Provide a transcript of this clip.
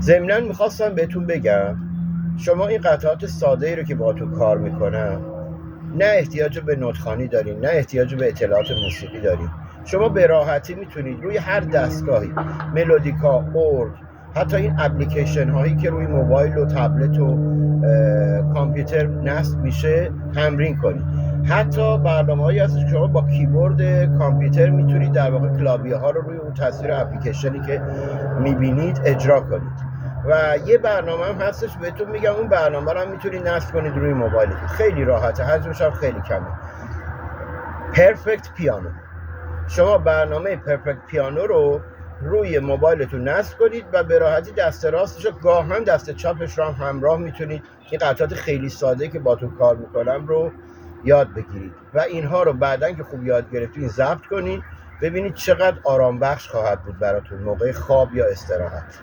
ضمناً میخواستم بهتون بگم شما این قطعات ساده ای رو که باهاتون کار میکنن نه احتیاج به نوت‌خوانی دارین، نه احتیاج به اطلاعات موسیقی دارین. شما به راحتی میتونید روی هر دستگاهی، ملودیکا، ارگ، حتی این اپلیکیشن هایی که روی موبایل و تبلت و کامپیوتر نصب میشه تمرین کنید. حتی برنامه هایی هست که شما با کیبورد کامپیوتر میتونید در واقع کلاویه ها رو روی اون تصویر اپلیکیشنی که میبینید اجرا کنید. و یه برنامه هم هستش بهتون میگم، اون برنامه رو هم میتونید نصب کنید روی موبایلتون، خیلی راحته، حجمش هم خیلی کمه. پرفکت پیانو. شما برنامه پرفکت پیانو رو روی موبایلتون نصب کنید و به راحتی دست راستش و گاهن دست چپش رو هم همراه میتونید این قطعات خیلی ساده که باتون کار میکنم رو یاد بگیرید و اینها رو بعدن که خوب یاد گرفتین ضبط کنید، ببینید چقدر آرام بخش خواهد بود براتون موقع خواب یا استراحت.